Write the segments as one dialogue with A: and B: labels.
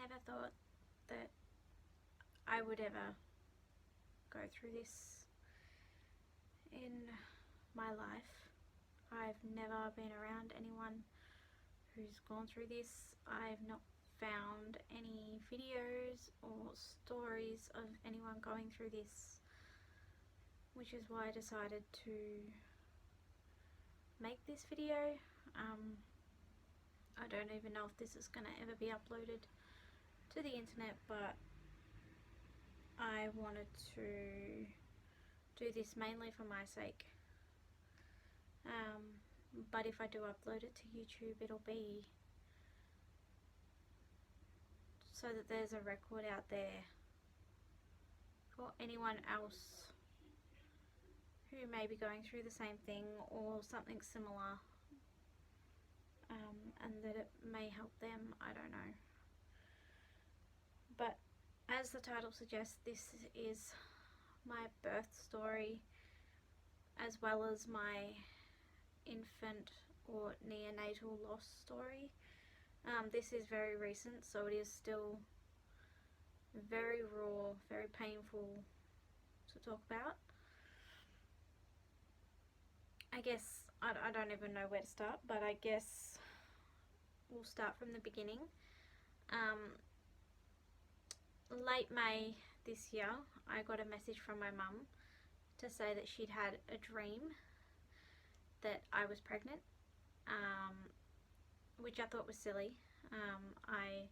A: never thought that I would ever go through this in my life. I've never been around anyone who's gone through this. I've not found any videos or stories of anyone going through this, which is why I decided to make this video. I don't even know if this is going to ever be uploaded to the internet, but I wanted to do this mainly for my sake. But if I do upload it to YouTube, it'll be so that there's a record out there for anyone else who may be going through the same thing or something similar, and that it may help them. I don't know. But as the title suggests, this is my birth story as well as my infant or neonatal loss story. This is very recent, so it is still very raw, very painful to talk about. I guess I don't even know where to start, but I guess we'll start from the beginning. Late May this year, I got a message from my mum to say that she'd had a dream that I was pregnant, which I thought was silly. I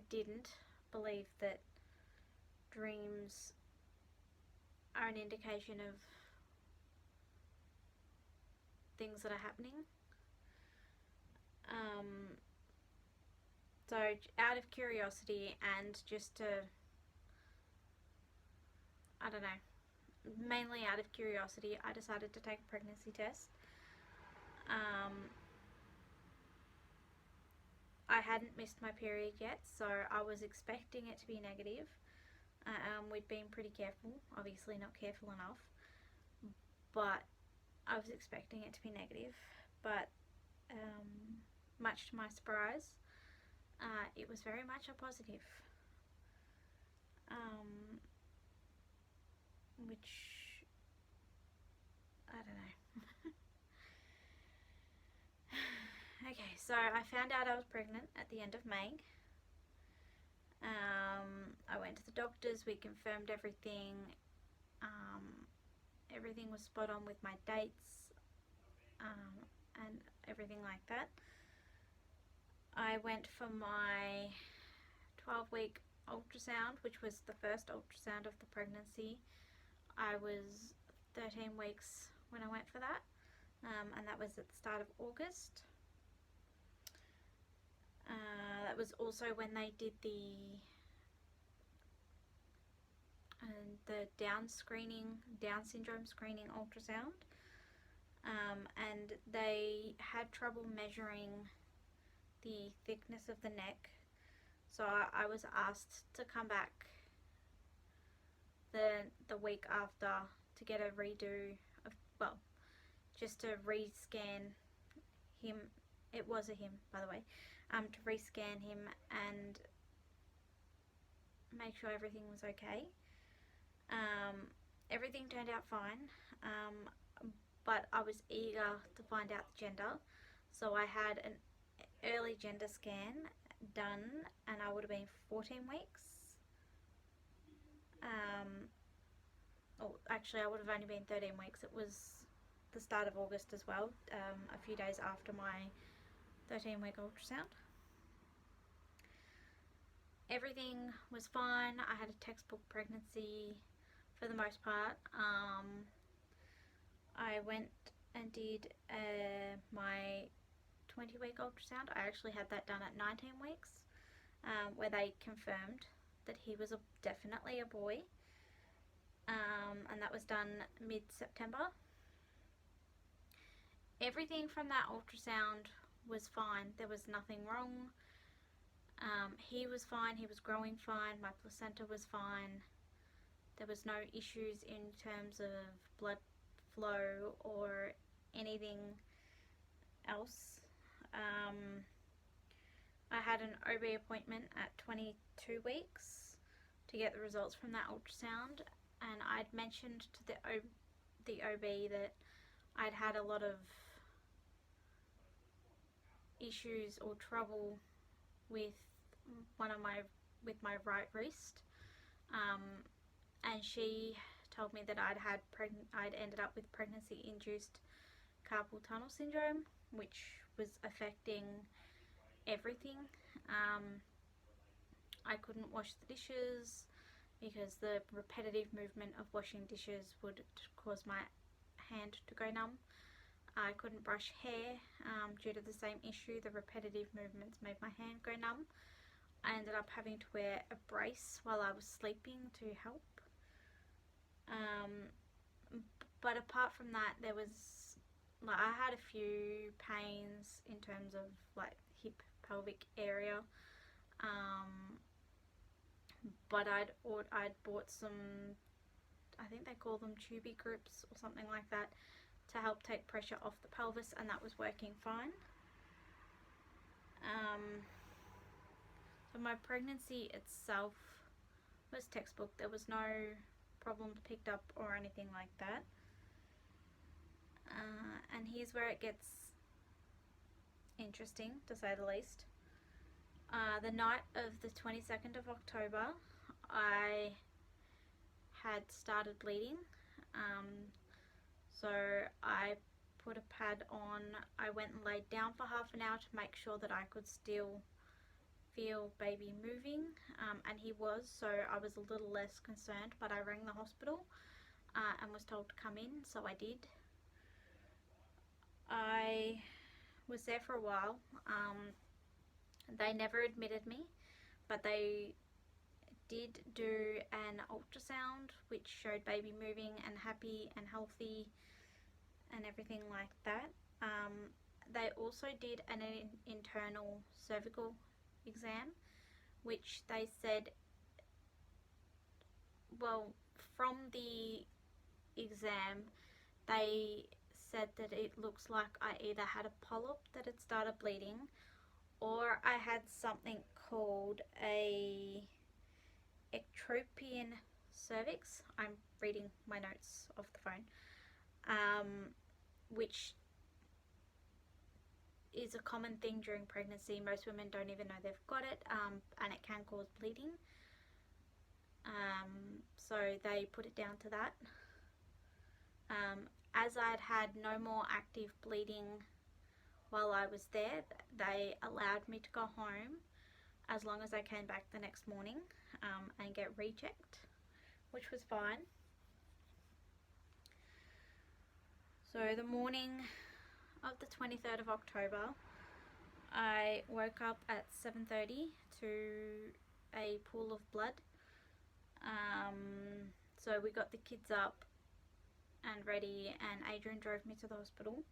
A: didn't believe that dreams are an indication of things that are happening. So out of curiosity and just to, I don't know, mainly out of curiosity, I decided to take a pregnancy test. I hadn't missed my period yet, so I was expecting it to be negative. We'd been pretty careful, obviously not careful enough, but I was expecting it to be negative. But much to my surprise, it was very much a positive, which, I don't know. Okay, so I found out I was pregnant at the end of May. I went to the doctors, we confirmed everything. Everything was spot on with my dates, and everything like that. I went for my 12-week ultrasound, which was the first ultrasound of the pregnancy. I was 13 weeks when I went for that, and that was at the start of August. That was also when they did the Down syndrome screening ultrasound, and they had trouble measuring the thickness of the neck, so I was asked to come back the week after to get a redo of, well, just to rescan him. It was a him, by the way. To rescan him and make sure everything was okay. Everything turned out fine, but I was eager to find out the gender, so I had an early gender scan done, and I would have been 14 weeks. Actually, I would have only been 13 weeks. It was the start of August as well, a few days after my 13-week ultrasound. Everything was fine. I had a textbook pregnancy for the most part. I went and did my 20-week ultrasound. I actually had that done at 19 weeks, where they confirmed that he was definitely a boy, and that was done mid-September. Everything from that ultrasound was fine. There was nothing wrong. He was fine. He was growing fine. My placenta was fine. There was no issues in terms of blood flow or anything else. I had had an OB appointment at 22 weeks to get the results from that ultrasound, and I'd mentioned to the OB that I'd had a lot of issues or trouble with my right wrist, and she told me that I'd ended up with pregnancy-induced carpal tunnel syndrome, which was affecting everything. I couldn't wash the dishes because the repetitive movement of washing dishes would cause my hand to go numb. I couldn't brush hair due to the same issue. The repetitive movements made my hand go numb. I ended up having to wear a brace while I was sleeping to help. But apart from that, there was, like, I had a few pains in terms of like hip, pelvic area. But I'd bought some, I think they call them tubie grips or something like that, to help take pressure off the pelvis, and that was working fine. So my pregnancy itself was textbook. There was no problems picked up or anything like that. And here's where it gets interesting, to say the least. The night of the 22nd of October, I had started bleeding. So I put a pad on. I went and laid down for half an hour to make sure that I could still feel baby moving, and he was, so I was a little less concerned, but I rang the hospital and was told to come in, so I did. I was there for a while. They never admitted me, but they did do an ultrasound which showed baby moving and happy and healthy and everything like that. They also did an internal cervical exam, which they said, well, from the exam they said that it looks like I either had a polyp that had started bleeding, or I had something called a ectropion cervix. I'm reading my notes off the phone, which is a common thing during pregnancy. Most women don't even know they've got it, and it can cause bleeding. So they put it down to that. As I'd had no more active bleeding while I was there, they allowed me to go home as long as I came back the next morning and get rechecked, which was fine. So the morning of the 23rd of October, I woke up at 7:30 to a pool of blood. So we got the kids up and ready, and Adrian drove me to the hospital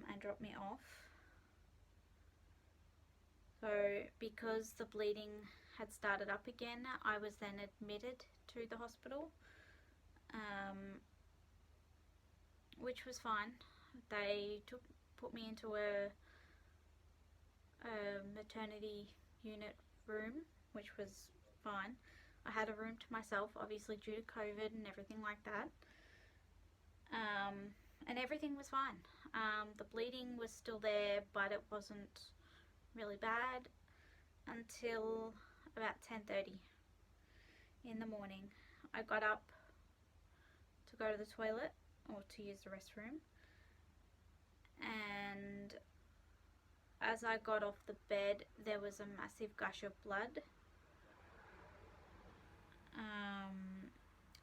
A: and dropped me off. So because the bleeding had started up again, I was then admitted to the hospital, which was fine. They put me into a maternity unit room, which was fine. I had a room to myself, obviously due to COVID and everything like that. And everything was fine. The bleeding was still there, but it wasn't really bad until about 10:30 in the morning. I got up to go to the toilet or to use the restroom, and as I got off the bed, there was a massive gush of blood.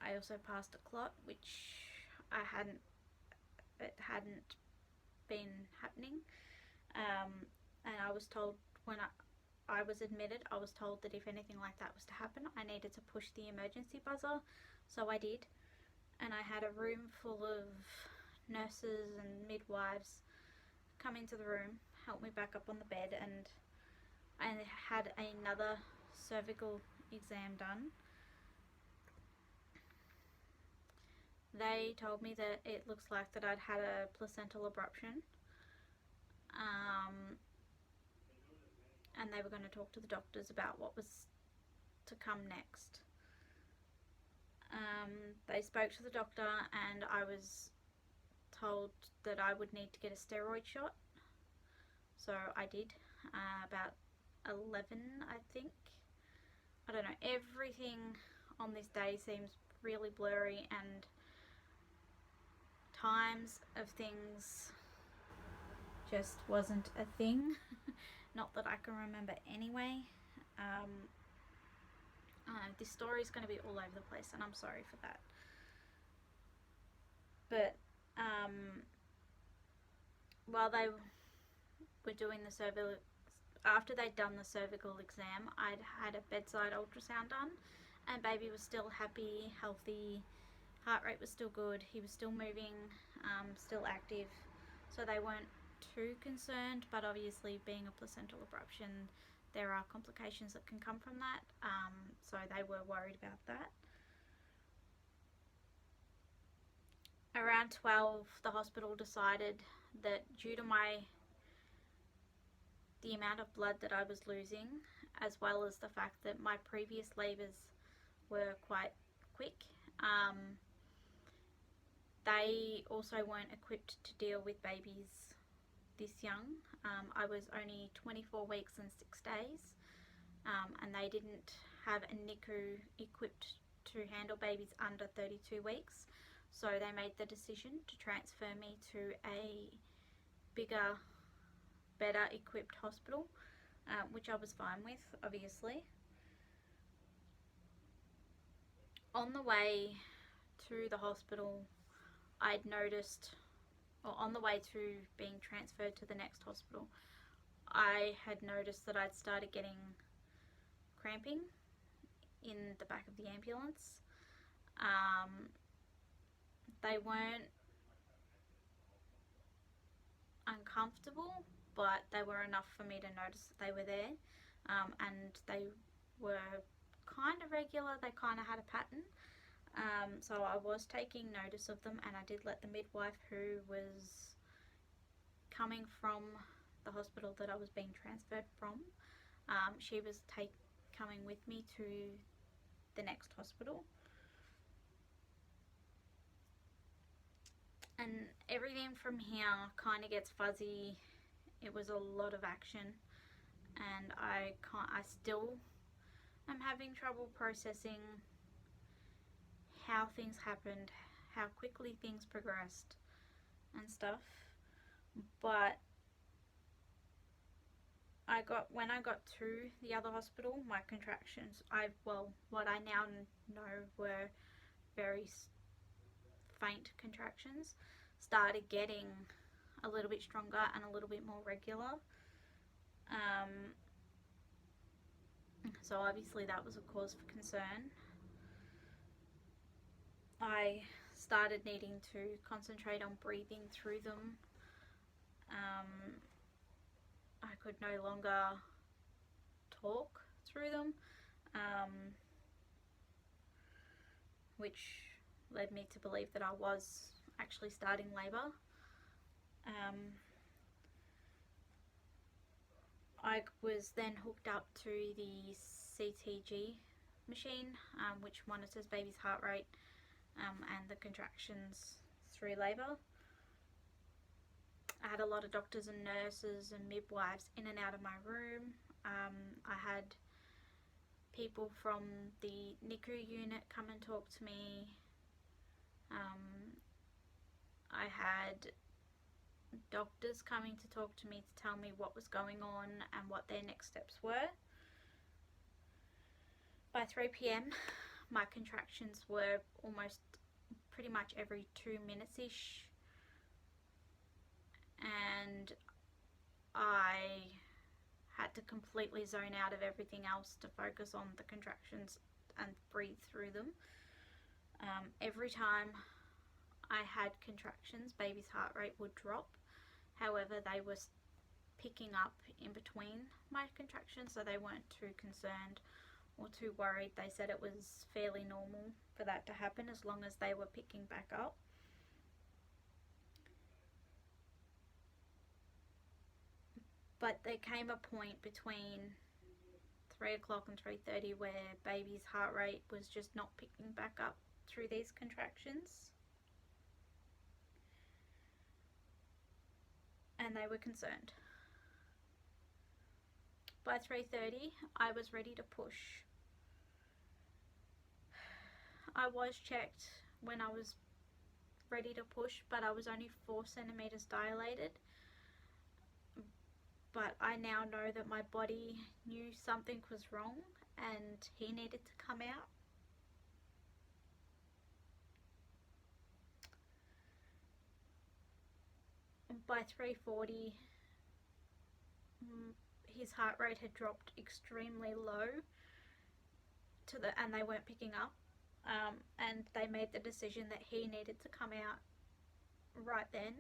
A: I also passed a clot, which it hadn't been happening, and I was told when I was admitted, I was told that if anything like that was to happen, I needed to push the emergency buzzer, so I did. And I had a room full of nurses and midwives come into the room, help me back up on the bed, and I had another cervical exam done. They told me that it looks like that I'd had a placental abruption. and they were going to talk to the doctors about what was to come next. They spoke to the doctor, and I was told that I would need to get a steroid shot. So I did, about 11, I think. I don't know, everything on this day seems really blurry, and times of things just wasn't a thing. Not that I can remember anyway. This story is going to be all over the place, and I'm sorry for that. But while they were doing the cervical, after they'd done the cervical exam, I'd had a bedside ultrasound done, and baby was still happy, healthy, heart rate was still good, he was still moving, still active, so they weren't too concerned. But obviously, being a placental abruption, there are complications that can come from that, so they were worried about that. Around 12, the hospital decided that due to the amount of blood that I was losing, as well as the fact that my previous labours were quite quick, they also weren't equipped to deal with babies this young. I was only 24 weeks and 6 days, and they didn't have a NICU equipped to handle babies under 32 weeks. So they made the decision to transfer me to a bigger, better equipped hospital, which I was fine with, obviously. On the way to the hospital, I'd noticed, or on the way to being transferred to the next hospital, I had noticed that I'd started getting cramping in the back of the ambulance. They weren't uncomfortable, but they were enough for me to notice that they were there, and they were kind of regular. They kind of had a pattern, so I was taking notice of them, and I did let the midwife who was coming from the hospital that I was being transferred from, she was coming with me to the next hospital. And everything from here kind of gets fuzzy. It was a lot of action, and I still am having trouble processing how things happened, how quickly things progressed and stuff. But when I got to the other hospital, my contractions, what I now know were very faint contractions, started getting a little bit stronger and a little bit more regular. So obviously that was a cause for concern. I started needing to concentrate on breathing through them. I could no longer talk through them, which led me to believe that I was actually starting labour. I was then hooked up to the CTG machine, which monitors baby's heart rate and the contractions through labour. I had a lot of doctors and nurses and midwives in and out of my room. I had people from the NICU unit come and talk to me. I had doctors coming to talk to me to tell me what was going on and what their next steps were. By 3 p.m, my contractions were almost pretty much every 2 minutes-ish, and I had to completely zone out of everything else to focus on the contractions and breathe through them. Every time I had contractions, baby's heart rate would drop. However, they were picking up in between my contractions, so they weren't too concerned or too worried. They said it was fairly normal for that to happen as long as they were picking back up. But there came a point between 3 o'clock and 3:30 where baby's heart rate was just not picking back up through these contractions, and they were concerned. By 3:30 I was ready to push. I was checked when I was ready to push, but I was only 4 centimeters dilated. But I now know that my body knew something was wrong and he needed to come out. By 3:40, his heart rate had dropped extremely low and they weren't picking up. And they made the decision that he needed to come out right then.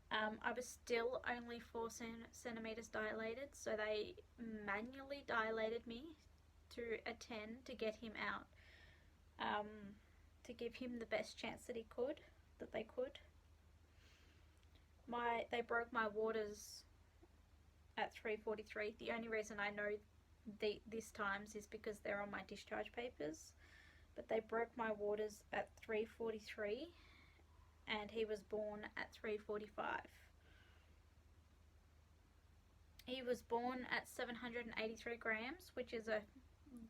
A: I was still only 4 centimeters dilated, so they manually dilated me to a 10 to get him out, to give him the best chance that they could. They broke my waters at 3:43. The only reason I know these times is because they're on my discharge papers. But they broke my waters at 3:43, and he was born at 3:45. He was born at 783 grams, which is a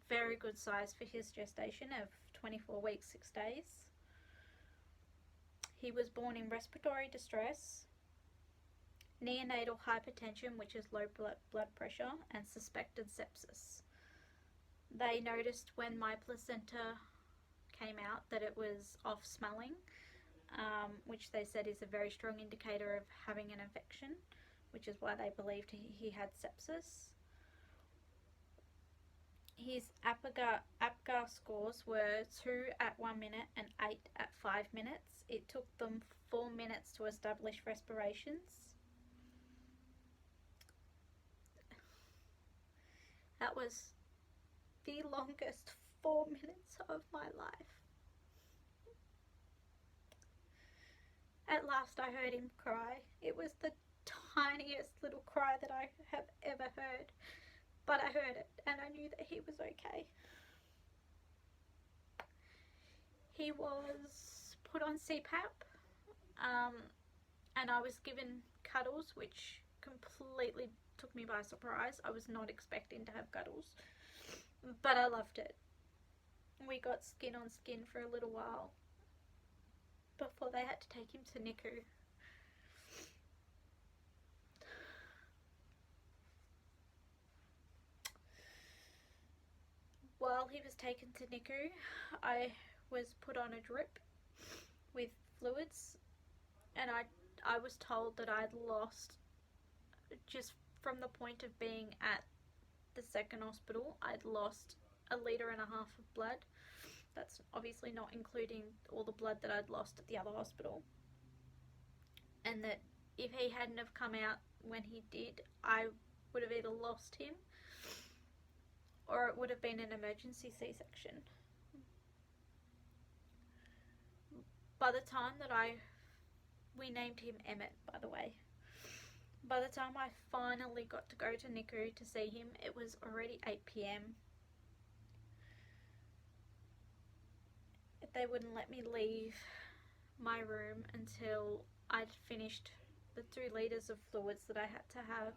A: very good size for his gestation of 24 weeks, 6 days. He was born in respiratory distress, neonatal hypertension, which is low blood pressure, and suspected sepsis. They noticed when my placenta came out that it was off smelling, which they said is a very strong indicator of having an infection, which is why they believed he had sepsis. His APGAR scores were 2 at 1 minute and 8 at 5 minutes. It took them 4 minutes to establish respirations. That was the longest 4 minutes of my life. At last I heard him cry. It was the tiniest little cry that I have ever heard, but I heard it and I knew that he was okay. He was put on CPAP, and I was given cuddles, which completely took me by surprise. I was not expecting to have cuddles, but I loved it. We got skin on skin for a little while before they had to take him to NICU. While he was taken to NICU, I was put on a drip with fluids, and I was told that I'd lost, just from the point of being at the second hospital, I'd lost 1.5 litres of blood. That's obviously not including all the blood that I'd lost at the other hospital. And that if he hadn't have come out when he did, I would have either lost him or it would have been an emergency C-section. By the time that we named him Emmett, by the way. By the time I finally got to go to NICU to see him, it was already 8 p.m. They wouldn't let me leave my room until I'd finished the 2 litres of fluids that I had to have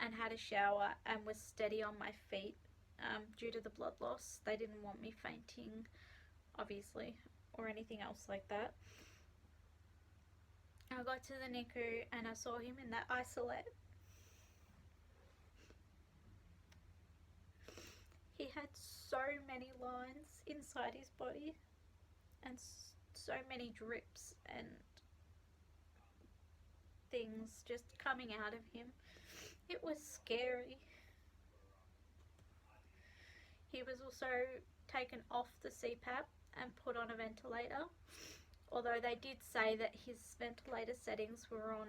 A: and had a shower and was steady on my feet due to the blood loss. They didn't want me fainting, obviously, or anything else like that. I got to the NICU and I saw him in that isolate. He had so many lines inside his body and so many drips and things just coming out of him. It was scary. He was also taken off the CPAP and put on a ventilator, although they did say that his ventilator settings were on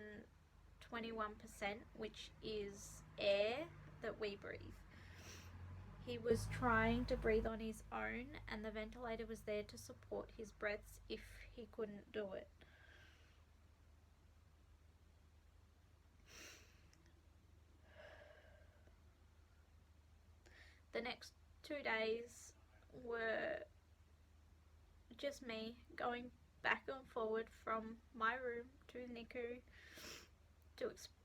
A: 21%, which is air that we breathe. He was trying to breathe on his own, and the ventilator was there to support his breaths if he couldn't do it. the next 2 days were just me going back and forward from my room to NICU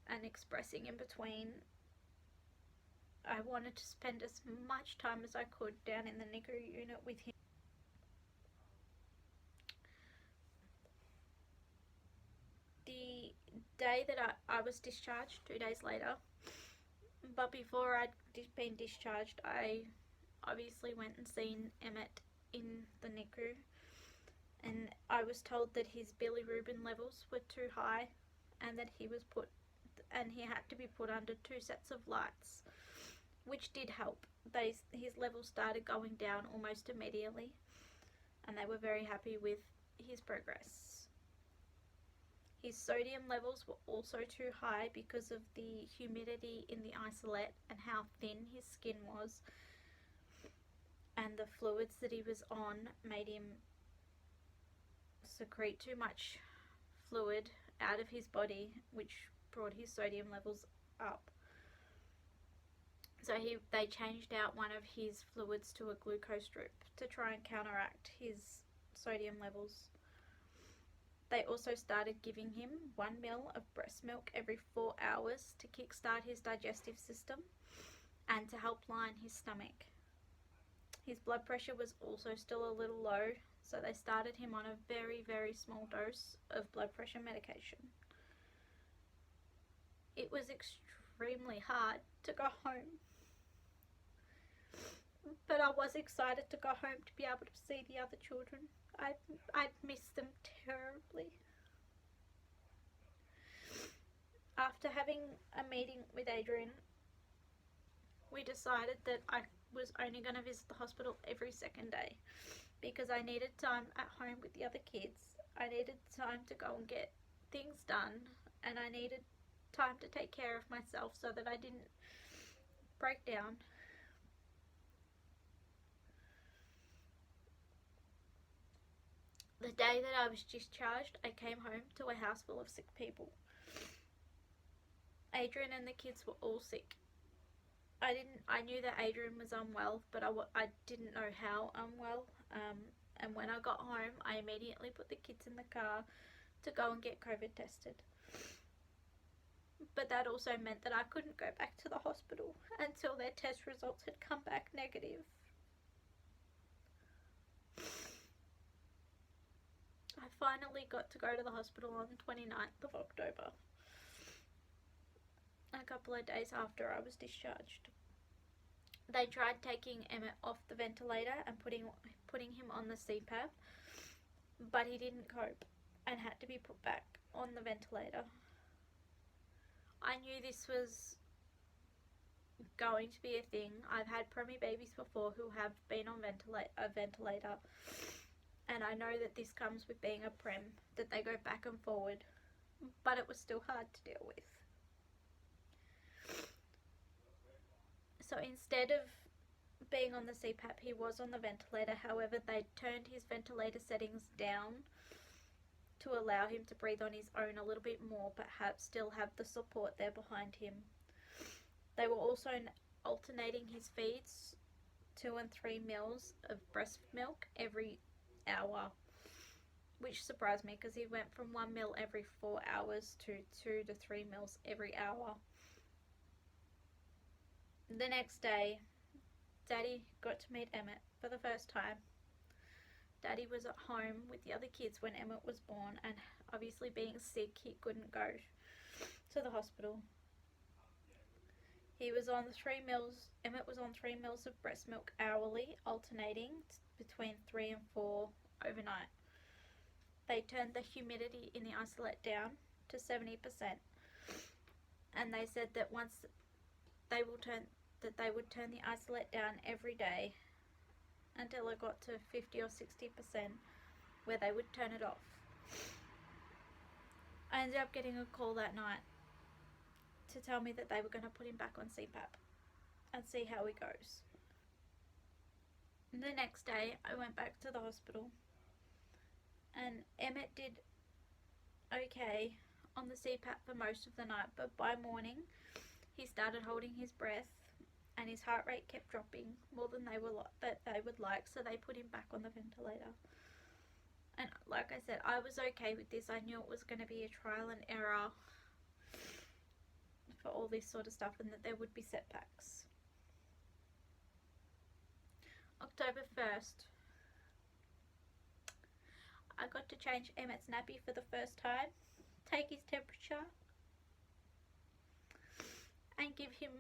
A: and expressing in between. I wanted to spend as much time as I could down in the NICU unit with him. The day that I was discharged, 2 days later, but before I'd been discharged, I obviously went and seen Emmett in the NICU, and I was told that his bilirubin levels were too high and that he had to be put under 2 sets of lights, which did help. His levels started going down almost immediately, and they were very happy with his progress. His sodium levels were also too high because of the humidity in the isolette and how thin his skin was, and the fluids that he was on made him secrete too much fluid out of his body, which brought his sodium levels up. So they changed out one of his fluids to a glucose drip to try and counteract his sodium levels. They also started giving him 1 ml of breast milk every 4 hours to kickstart his digestive system and to help line his stomach. His blood pressure was also still a little low, so they started him on a very, very small dose of blood pressure medication. It was extremely hard to go home, but I was excited to go home to be able to see the other children. I'd missed them terribly. After having a meeting with Adrian, we decided that I was only going to visit the hospital every second day because I needed time at home with the other kids. I needed time to go and get things done, and I needed time to take care of myself so that I didn't break down. The day that I was discharged, I came home to a house full of sick people. Adrian and the kids were all sick. I knew that Adrian was unwell, but I didn't know how unwell. And when I got home, I immediately put the kids in the car to go and get COVID tested. But that also meant that I couldn't go back to the hospital until their test results had come back negative. I finally got to go to the hospital on the 29th of October, a couple of days after I was discharged. They tried taking Emmett off the ventilator and putting him on the CPAP, but he didn't cope and had to be put back on the ventilator. I knew this was going to be a thing. I've had preemie babies before who have been on a ventilator, and I know that this comes with being a prem, that they go back and forward, but it was still hard to deal with. So instead of being on the CPAP, he was on the ventilator. However, they turned his ventilator settings down to allow him to breathe on his own a little bit more, but still have the support there behind him. They were also alternating his feeds, 2 and 3 mils of breast milk every hour, which surprised me because he went from 1 mil every 4 hours to 2 to 3 mils every hour. The next day, Daddy got to meet Emmett for the first time. Daddy was at home with the other kids when Emmett was born, and obviously being sick, he couldn't go to the hospital. He was on 3 mils, Emmett was on 3 mils of breast milk hourly, alternating between 3 and 4 overnight. They turned the humidity in the isolate down to 70%, and they said that they would turn the isolate down every day until it got to 50 or 60%, where they would turn it off. I ended up getting a call that night to tell me that they were going to put him back on CPAP and see how he goes. The next day, I went back to the hospital, and Emmett did okay on the CPAP for most of the night, but by morning, he started holding his breath, and and his heart rate kept dropping more than they would like, so they put him back on the ventilator. And like I said, I was okay with this. I knew it was going to be a trial and error for all this sort of stuff, and that there would be setbacks. October 1st, I got to change Emmett's nappy for the first time, take his temperature, and give him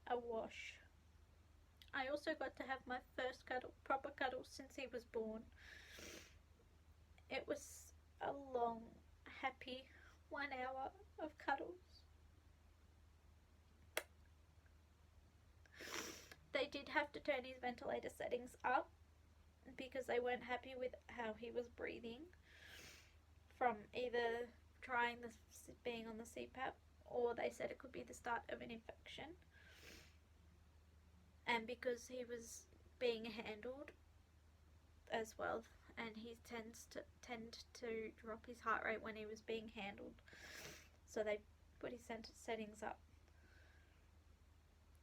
A: a wash. I also got to have my first proper cuddle since he was born. It was a long, happy 1 hour of cuddles. They did have to turn his ventilator settings up because they weren't happy with how he was breathing from either trying being on the CPAP, or they said it could be the start of an infection. And because he was being handled as well, and he tend to drop his heart rate when he was being handled, so they put his settings up.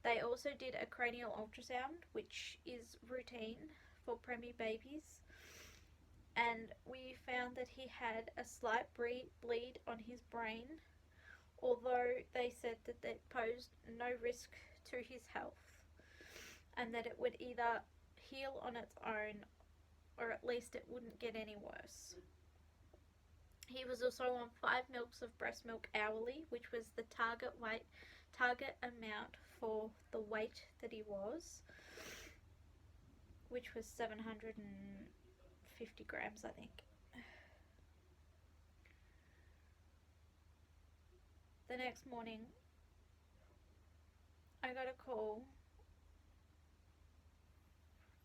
A: They also did a cranial ultrasound, which is routine for preemie babies, and we found that he had a slight bleed on his brain, although they said that it posed no risk to his health, and that it would either heal on its own, or at least it wouldn't get any worse. He was also on 5 milks of breast milk hourly, which was the target amount for the weight that he was, which was 750 grams, I think. The next morning, I got a call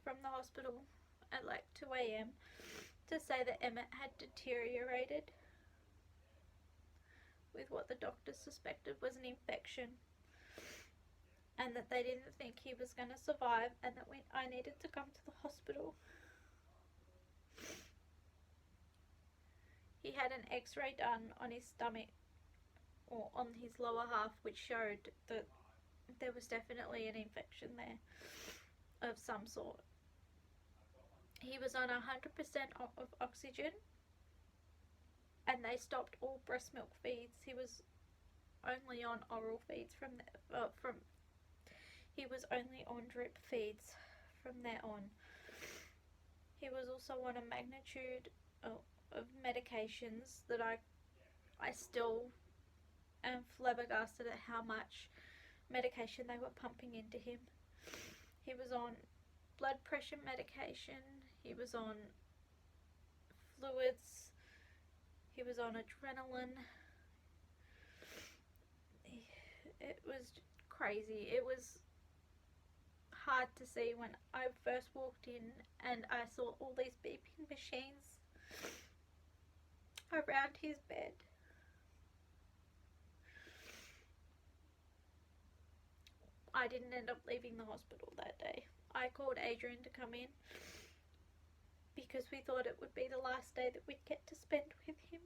A: from the hospital at like 2 a.m. to say that Emmett had deteriorated with what the doctors suspected was an infection, and that they didn't think he was going to survive, and that I needed to come to the hospital. He had an x-ray done on his stomach, or on his lower half, which showed that there was definitely an infection there of some sort. He was on 100% of oxygen, and they stopped all breast milk feeds. He was only on oral feeds he was only on drip feeds from there on. He was also on a magnitude of medications that I still am flabbergasted at how much medication they were pumping into him. He was on blood pressure medication, he was on fluids, he was on adrenaline. It was crazy. It was hard to see when I first walked in and I saw all these beeping machines around his bed. I didn't end up leaving the hospital that day. I called Adrian to come in because we thought it would be the last day that we'd get to spend with him.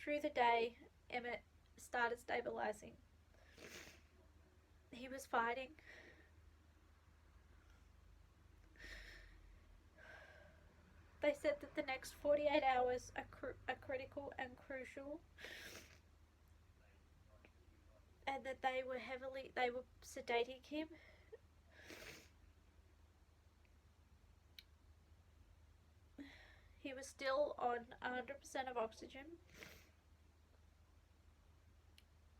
A: Through the day, Emmett started stabilizing. He was fighting. They said that the next 48 hours are critical and crucial, and that they were sedating him. He was still on 100% of oxygen.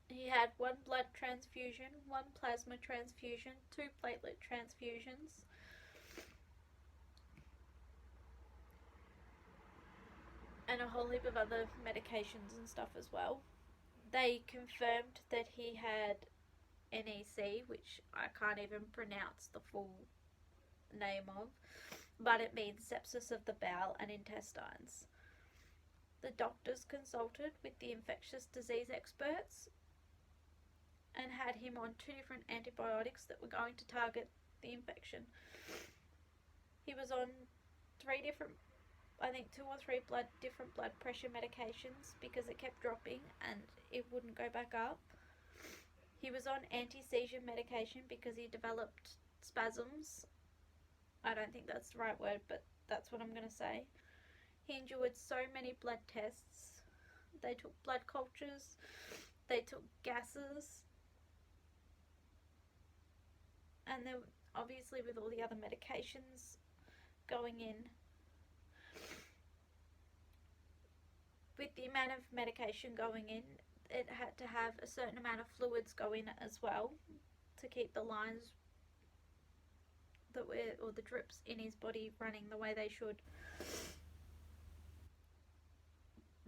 A: He had 1 blood transfusion, 1 plasma transfusion, 2 platelet transfusions. And a whole heap of other medications and stuff as well. They confirmed that he had NEC, which I can't even pronounce the full name of, but it means sepsis of the bowel and intestines. The doctors consulted with the infectious disease experts and had him on 2 different antibiotics that were going to target the infection. He was on 3 different I think 2 or 3 different blood pressure medications because it kept dropping and it wouldn't go back up. He was on anti-seizure medication because he developed spasms. I don't think that's the right word, but that's what I'm going to say. He endured so many blood tests. They took blood cultures, they took gases, and then obviously with all the other medications going in, with the amount of medication going in, it had to have a certain amount of fluids go in as well to keep the lines that were, or the drips in his body running the way they should.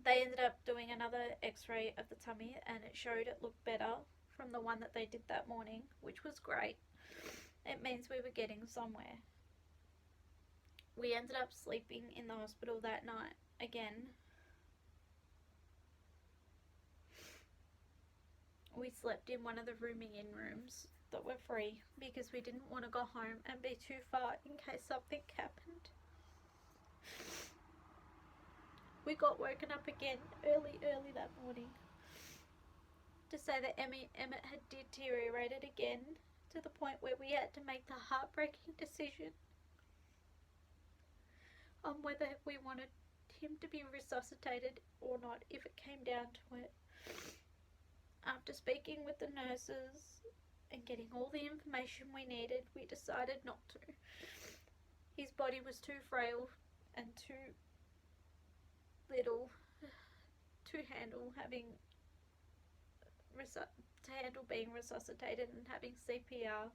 A: They ended up doing another x-ray of the tummy and it showed it looked better from the one that they did that morning, which was great. It means we were getting somewhere. We ended up sleeping in the hospital that night again. We slept in one of the rooming in rooms that were free because we didn't want to go home and be too far in case something happened. We got woken up again early that morning to say that Emmett had deteriorated again to the point where we had to make the heartbreaking decision on whether we wanted him to be resuscitated or not if it came down to it. After speaking with the nurses and getting all the information we needed, we decided not to. His body was too frail and too little to handle being resuscitated and having CPR,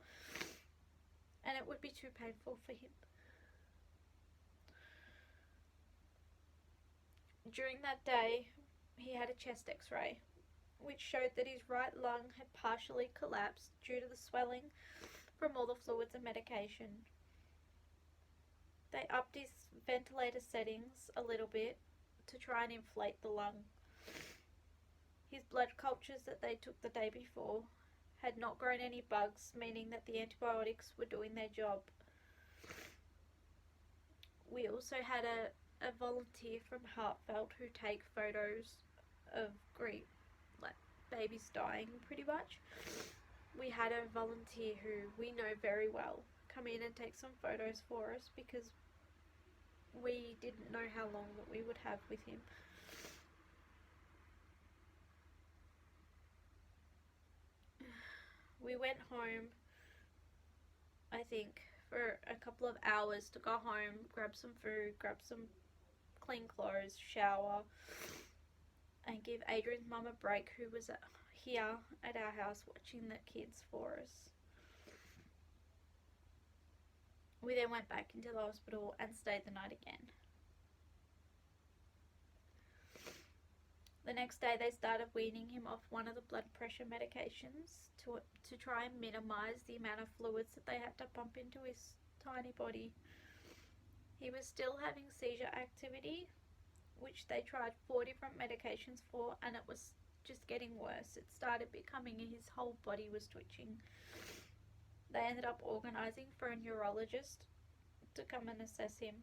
A: and it would be too painful for him. During that day, he had a chest x-ray which showed that his right lung had partially collapsed due to the swelling from all the fluids and medication. They upped his ventilator settings a little bit to try and inflate the lung. His blood cultures that they took the day before had not grown any bugs, meaning that the antibiotics were doing their job. We also had a volunteer from Heartfelt who take photos of grief, like babies dying pretty much. We had a volunteer who we know very well come in and take some photos for us because we didn't know how long that we would have with him. We went home, I think, for a couple of hours to go home, grab some food, grab some clean clothes, shower, and give Adrian's mum a break, who was here at our house watching the kids for us. We then went back into the hospital and stayed the night again. The next day they started weaning him off one of the blood pressure medications to try and minimise the amount of fluids that they had to pump into his tiny body. He was still having seizure activity, which they tried 4 different medications for, and it was just getting worse. It started becoming his whole body was twitching. They ended up organising for a neurologist to come and assess him.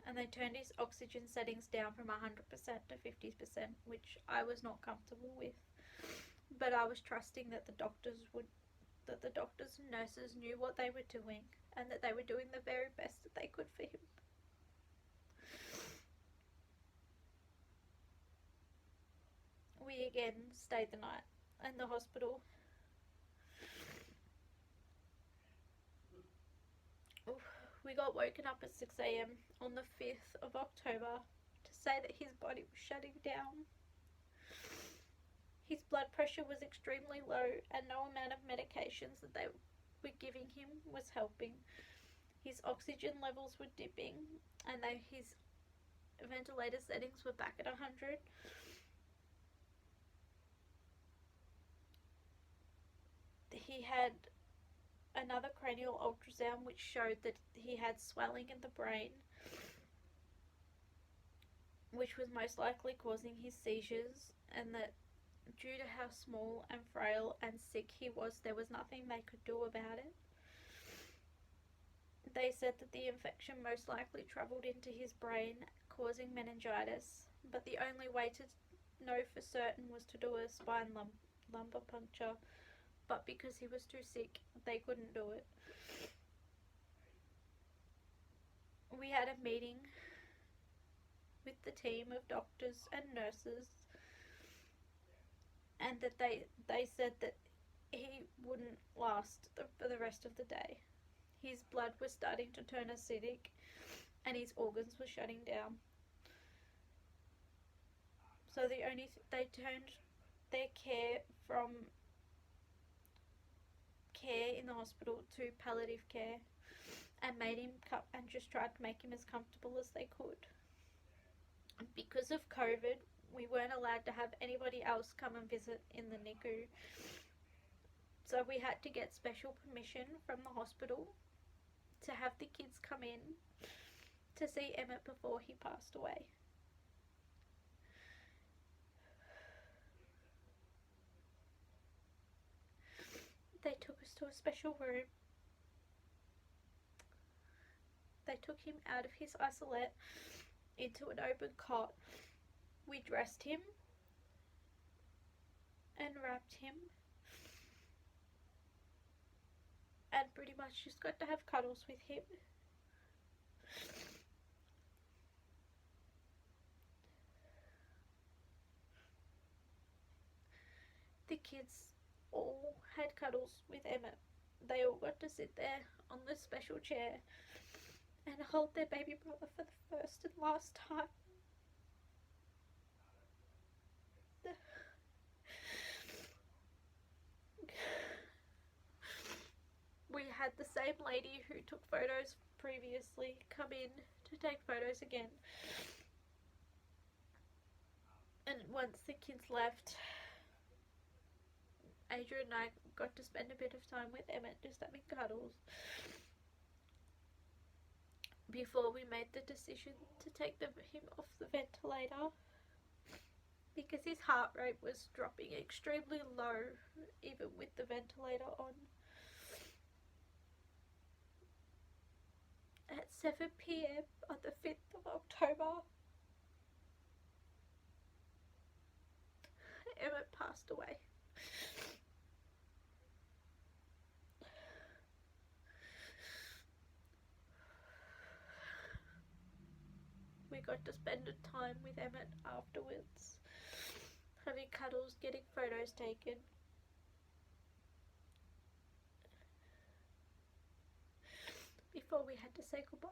A: And they turned his oxygen settings down from 100% to 50%, which I was not comfortable with. But I was trusting that the doctors and nurses knew what they were doing and that they were doing the very best that they could for him. We again stayed the night in the hospital. We got woken up at 6 a.m. on the 5th of October to say that his body was shutting down. His blood pressure was extremely low and no amount of medications that they were giving him was helping. His oxygen levels were dipping and his ventilator settings were back at 100. He had another cranial ultrasound which showed that he had swelling in the brain, which was most likely causing his seizures, and that due to how small and frail and sick he was, there was nothing they could do about it. They said that the infection most likely travelled into his brain, causing meningitis, but the only way to know for certain was to do a spine lumbar puncture, but because he was too sick, they couldn't do it. We had a meeting with the team of doctors and nurses, and that they said that he wouldn't last for the rest of the day. His blood was starting to turn acidic and his organs were shutting down. So they turned their care from care in the hospital to palliative care and made him and just tried to make him as comfortable as they could. Because of COVID, we weren't allowed to have anybody else come and visit in the NICU. So we had to get special permission from the hospital to have the kids come in to see Emmett before he passed away. They took us to a special room. They took him out of his isolette into an open cot. We dressed him and wrapped him and pretty much just got to have cuddles with him. The kids all had cuddles with Emmett. They all got to sit there on the special chair and hold their baby brother for the first and last time. We had the same lady who took photos previously come in to take photos again. And once the kids left, Adrian and I got to spend a bit of time with Emmett just having cuddles before we made the decision to take him off the ventilator because his heart rate was dropping extremely low even with the ventilator on. At 7 p.m. on the 5th of October, Emmett passed away. We got to spend time with Emmett afterwards, having cuddles, getting photos taken. Before we had to say goodbye.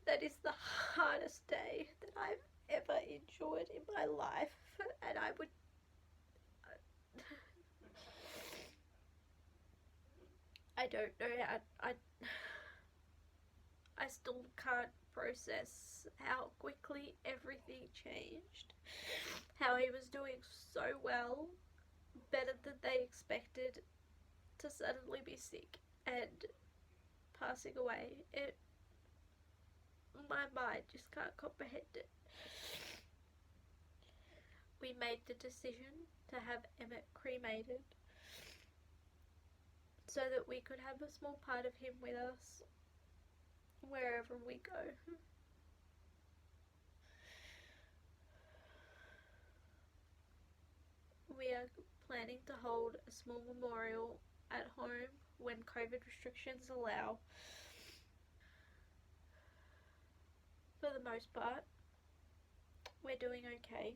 A: That is the hardest day that I've ever endured in my life, and I would I don't know how I still can't process how quickly everything changed, how he was doing so well, better than they expected, to suddenly be sick and passing away. My mind just can't comprehend it. We made the decision to have Emmett cremated so that we could have a small part of him with us wherever we go. We are planning to hold a small memorial at home when COVID restrictions allow. For the most part, we're doing okay.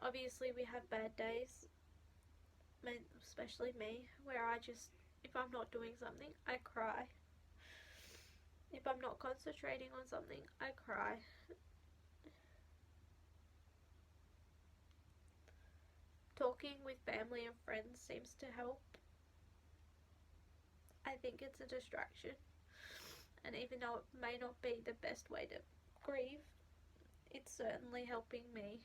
A: Obviously, we have bad days, especially me, where if I'm not doing something, I cry. If I'm not concentrating on something, I cry. Talking with family and friends seems to help. I think it's a distraction, and even though it may not be the best way to grieve, it's certainly helping me.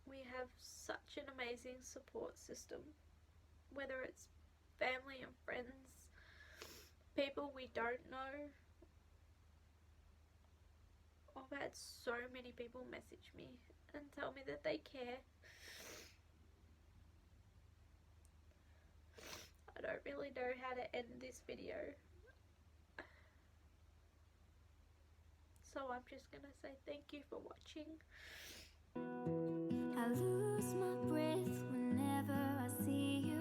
A: We have such an amazing support system, whether it's family and friends, people we don't know, I've had so many people message me and tell me that they care. I don't really know how to end this video, so I'm just gonna say thank you for watching. I lose my breath whenever I see you.